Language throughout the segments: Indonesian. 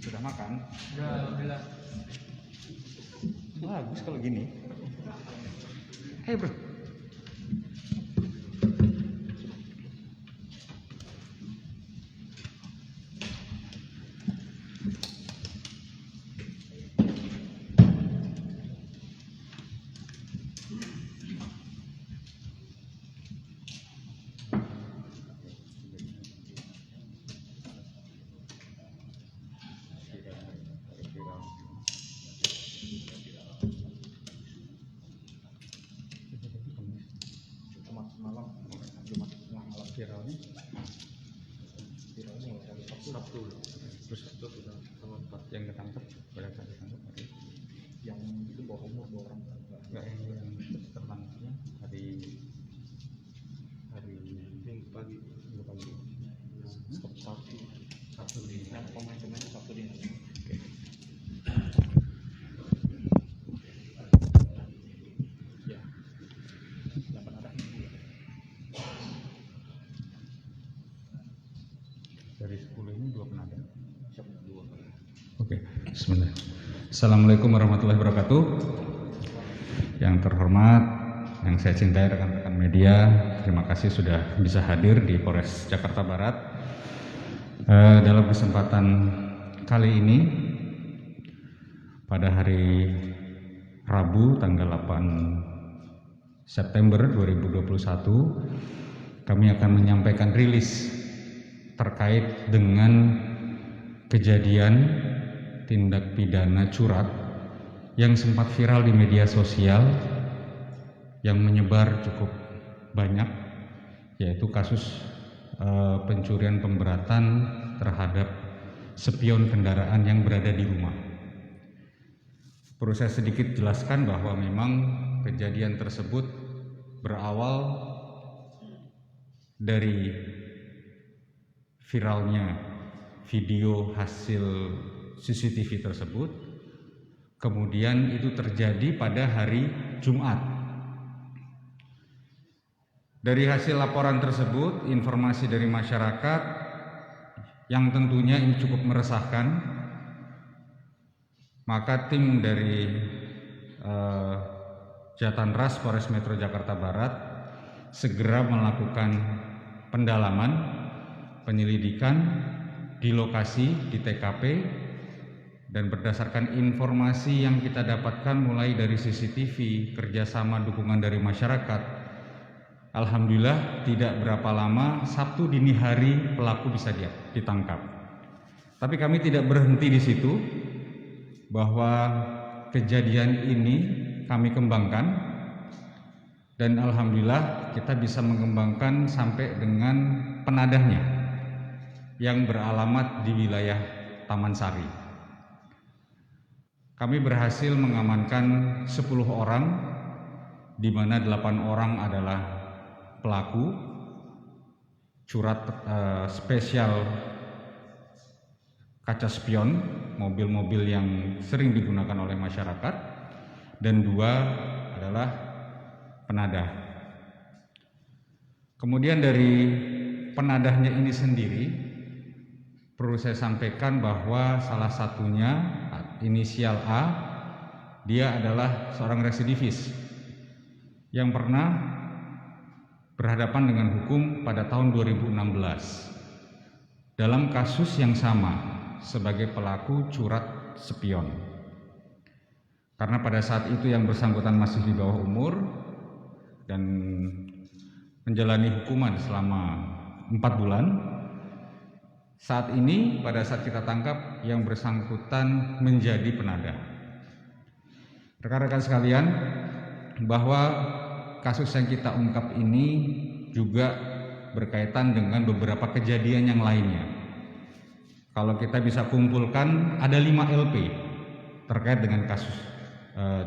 Sudah makan? Sudah, alhamdulillah. Bagus kalau gini. Bro. Viralnya mulai Sabtu. Terus Sabtu sudah tanggal 4 yang ketangkep pada saat ditangkap hari yang itu bawa umur 2 orang enggak yang tertangkapnya hari Minggu pagi Sabtu di pemain-pemainnya Sabtu di ya yang penadah dari 10 ini 2 penadah. Oke, bismillah. Assalamualaikum warahmatullahi wabarakatuh. Yang terhormat, yang saya cintai rekan-rekan media, terima kasih sudah bisa hadir di Polres Jakarta Barat. Dalam kesempatan kali ini, pada hari Rabu tanggal 8 September 2021, kami akan menyampaikan rilis terkait dengan kejadian tindak pidana curat yang sempat viral di media sosial yang menyebar cukup banyak, yaitu kasus pencurian pemberatan terhadap spion kendaraan yang berada di rumah. Perlu saya sedikit jelaskan bahwa memang kejadian tersebut berawal dari viralnya video hasil CCTV tersebut, kemudian itu terjadi pada hari Jumat. Dari hasil laporan tersebut, informasi dari masyarakat yang tentunya ini cukup meresahkan, maka tim dari Jatanras Polres Metro Jakarta Barat segera melakukan pendalaman, penyelidikan di lokasi, di TKP, dan berdasarkan informasi yang kita dapatkan mulai dari CCTV, kerjasama dukungan dari masyarakat, alhamdulillah tidak berapa lama Sabtu dini hari pelaku bisa ditangkap. Tapi kami tidak berhenti di situ, bahwa kejadian ini kami kembangkan, dan alhamdulillah kita bisa mengembangkan sampai dengan penadahnya yang beralamat di wilayah Taman Sari. Kami berhasil mengamankan 10 orang, di mana 8 orang adalah pelaku curat spesial kaca spion, mobil-mobil yang sering digunakan oleh masyarakat, dan 2 adalah penadah. Kemudian dari penadahnya ini sendiri, perlu saya sampaikan bahwa salah satunya inisial A, dia adalah seorang residivis yang pernah berhadapan dengan hukum pada tahun 2016 dalam kasus yang sama sebagai pelaku curat spion. Karena pada saat itu yang bersangkutan masih di bawah umur dan menjalani hukuman selama 4 bulan. Saat ini pada saat kita tangkap yang bersangkutan menjadi penadah. Rekan-rekan sekalian, bahwa kasus yang kita ungkap ini juga berkaitan dengan beberapa kejadian yang lainnya. Kalau kita bisa kumpulkan ada 5 LP terkait dengan kasus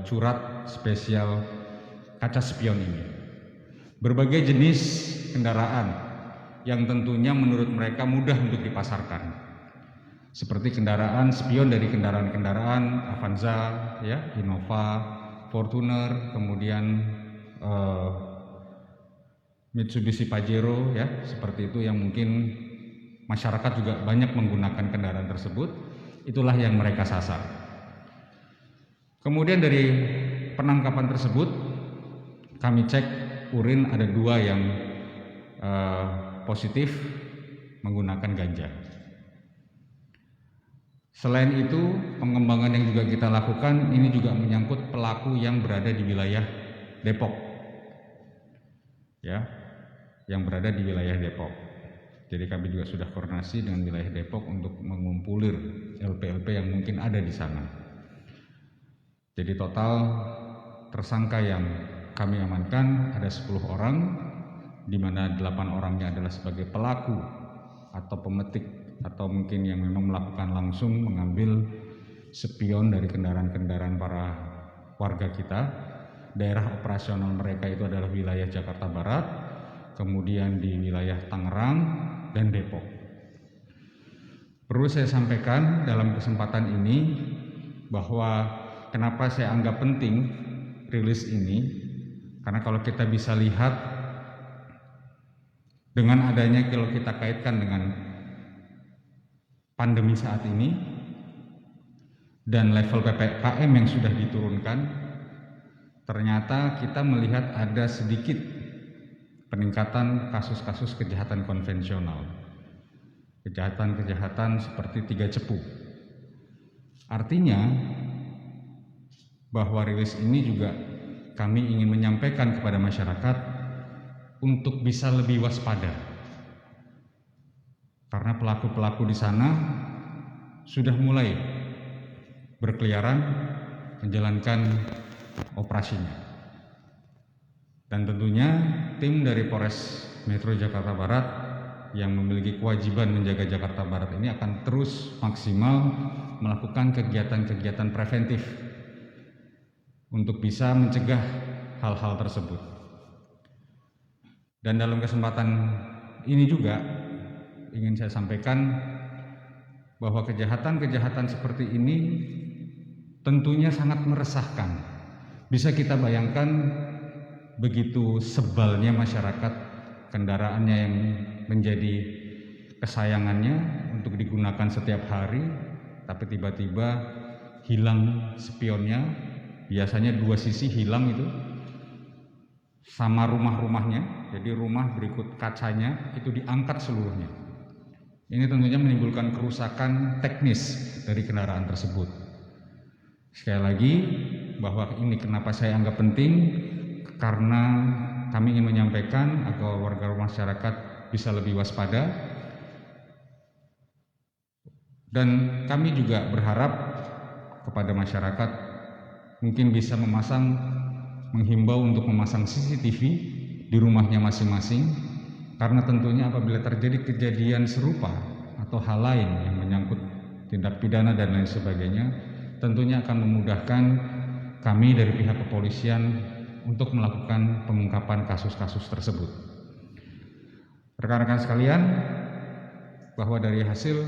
curat spesial kaca spion ini. Berbagai jenis kendaraan yang tentunya menurut mereka mudah untuk dipasarkan, seperti kendaraan spion dari kendaraan-kendaraan Avanza, ya, Innova, Fortuner, kemudian Mitsubishi Pajero, ya, seperti itu yang mungkin masyarakat juga banyak menggunakan kendaraan tersebut. itulah yang mereka sasar. Kemudian dari penangkapan tersebut kami cek urin ada 2 yang positif menggunakan ganja. Selain itu, pengembangan yang juga kita lakukan ini juga menyangkut pelaku yang berada di wilayah Depok, ya, yang berada di wilayah Depok. Jadi kami juga sudah koordinasi dengan wilayah Depok untuk mengumpulir LP-LP yang mungkin ada di sana. Jadi total tersangka yang kami amankan ada 10 orang, di mana 8 orangnya adalah sebagai pelaku atau pemetik atau mungkin yang memang melakukan langsung mengambil spion dari kendaraan-kendaraan para warga kita. Daerah operasional mereka itu adalah wilayah Jakarta Barat, kemudian di wilayah Tangerang dan Depok. Perlu saya sampaikan dalam kesempatan ini bahwa kenapa saya anggap penting rilis ini, karena kalau kita bisa lihat dengan adanya, kalau kita kaitkan dengan pandemi saat ini dan level PPKM yang sudah diturunkan, ternyata kita melihat ada sedikit peningkatan kasus-kasus kejahatan konvensional, kejahatan-kejahatan seperti 3 cepu. Artinya bahwa rilis ini juga kami ingin menyampaikan kepada masyarakat untuk bisa lebih waspada, karena pelaku-pelaku di sana sudah mulai berkeliaran menjalankan operasinya. Dan tentunya tim dari Polres Metro Jakarta Barat yang memiliki kewajiban menjaga Jakarta Barat ini akan terus maksimal melakukan kegiatan-kegiatan preventif untuk bisa mencegah hal-hal tersebut. Dan dalam kesempatan ini juga ingin saya sampaikan bahwa kejahatan-kejahatan seperti ini tentunya sangat meresahkan. Bisa kita bayangkan begitu sebalnya masyarakat, kendaraannya yang menjadi kesayangannya untuk digunakan setiap hari, tapi tiba-tiba hilang spionnya. Biasanya 2 sisi hilang itu, sama rumah-rumahnya. Jadi rumah berikut kacanya itu diangkat seluruhnya. Ini tentunya menimbulkan kerusakan teknis dari kendaraan tersebut. Sekali lagi, bahwa ini kenapa saya anggap penting, karena kami ingin menyampaikan agar warga masyarakat bisa lebih waspada. Dan kami juga berharap kepada masyarakat mungkin bisa menghimbau untuk memasang CCTV di rumahnya masing-masing, karena tentunya apabila terjadi kejadian serupa atau hal lain yang menyangkut tindak pidana dan lain sebagainya, tentunya akan memudahkan kami dari pihak kepolisian untuk melakukan pengungkapan kasus-kasus tersebut. Rekan-rekan sekalian, bahwa dari hasil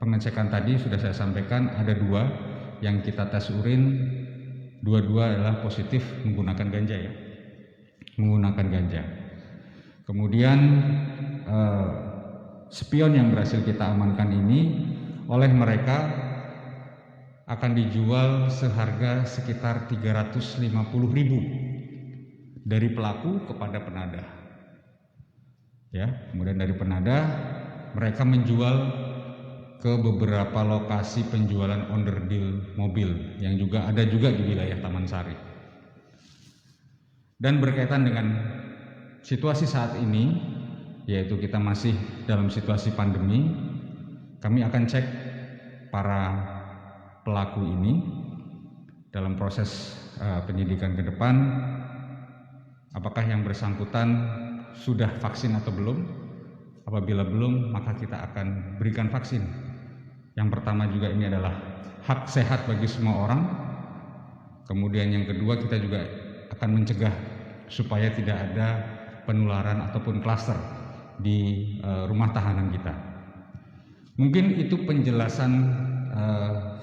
pengecekan tadi sudah saya sampaikan ada 2 yang kita tes urin, 2-2 adalah positif menggunakan ganja, ya, menggunakan ganja. Kemudian spion yang berhasil kita amankan ini oleh mereka akan dijual seharga sekitar 350.000 dari pelaku kepada penadah. Ya, kemudian dari penadah mereka menjual ke beberapa lokasi penjualan onderdil mobil yang juga ada juga di wilayah Taman Sari. Dan berkaitan dengan situasi saat ini, yaitu kita masih dalam situasi pandemi, kami akan cek para pelaku ini dalam proses penyidikan ke depan, apakah yang bersangkutan sudah vaksin atau belum. Apabila belum, maka kita akan berikan vaksin. Yang pertama juga ini adalah hak sehat bagi semua orang. Kemudian yang kedua, kita juga akan mencegah supaya tidak ada penularan ataupun klaster di rumah tahanan kita. Mungkin itu penjelasan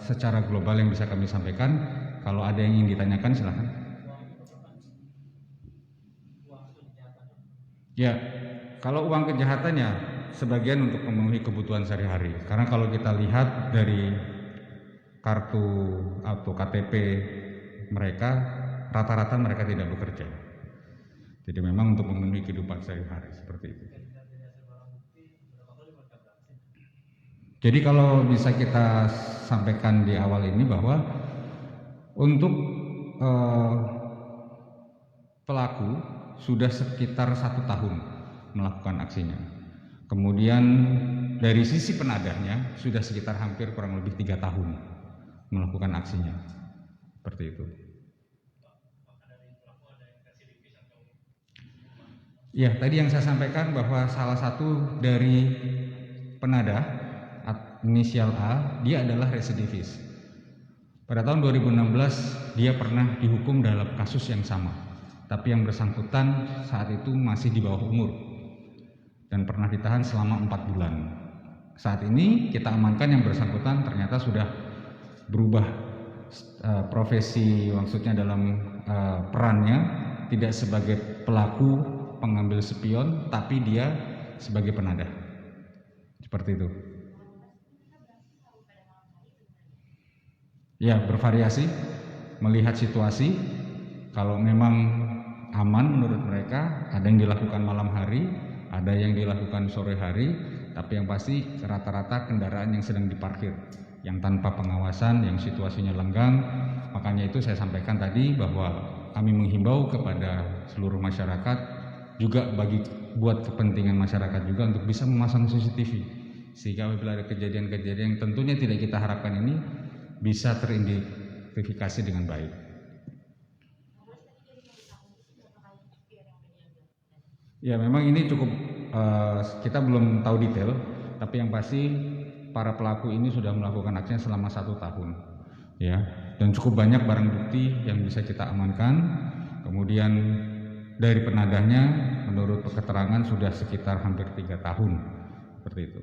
secara global yang bisa kami sampaikan. Kalau ada yang ingin ditanyakan, silakan. Ya, kalau uang kejahatannya sebagian untuk memenuhi kebutuhan sehari-hari. Karena kalau kita lihat dari kartu atau KTP mereka, rata-rata mereka tidak bekerja. Jadi memang untuk memenuhi kehidupan sehari-hari seperti itu. Jadi kalau bisa kita sampaikan di awal ini bahwa untuk pelaku sudah sekitar 1 tahun melakukan aksinya. Kemudian dari sisi penadahnya sudah sekitar hampir kurang lebih 3 tahun melakukan aksinya. Seperti itu. Ya, tadi yang saya sampaikan bahwa salah satu dari penadah inisial A, dia adalah residivis. Pada tahun 2016 dia pernah dihukum dalam kasus yang sama, tapi yang bersangkutan saat itu masih di bawah umur dan pernah ditahan selama 4 bulan. Saat ini kita amankan yang bersangkutan ternyata sudah berubah profesi, maksudnya dalam perannya tidak sebagai pelaku pengambil spion, tapi dia sebagai penadah. Seperti itu. Ya, bervariasi, melihat situasi. Kalau memang aman menurut mereka, ada yang dilakukan malam hari, ada yang dilakukan sore hari, tapi yang pasti rata-rata kendaraan yang sedang diparkir, yang tanpa pengawasan, yang situasinya lenggang. Makanya itu saya sampaikan tadi bahwa kami menghimbau kepada seluruh masyarakat, juga buat kepentingan masyarakat juga untuk bisa memasang CCTV, sehingga apabila ada kejadian-kejadian yang tentunya tidak kita harapkan ini bisa teridentifikasi dengan baik. Ya, memang ini cukup kita belum tahu detail, tapi yang pasti para pelaku ini sudah melakukan aksinya selama 1 tahun, ya, dan cukup banyak barang bukti yang bisa kita amankan. Kemudian dari penadahnya, menurut keterangan sudah sekitar hampir 3 tahun, seperti itu.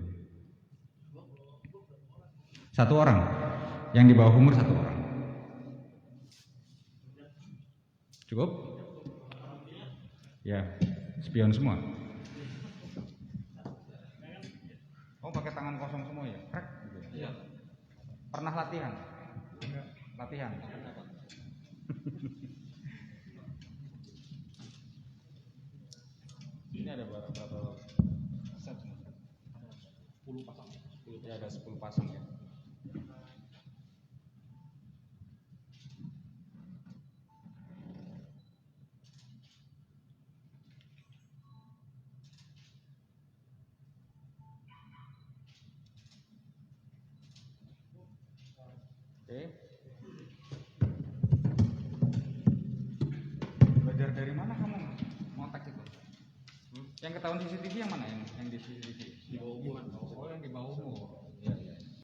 1 orang, yang di bawah umur 1 orang. Cukup? Ya, spion semua. Oh, pakai tangan kosong semua ya? Krek gitu. Iya. Pernah latihan? Enggak. Latihan. Ini ada berapa set? 10 pasang. Ya, ada 10 pasang ya. Oke. Belajar dari mana kamu ngotak itu? Yang ketahuan CCTV yang mana? Yang di CCTV? Di bawah umur. Oh, yang di bawah umur.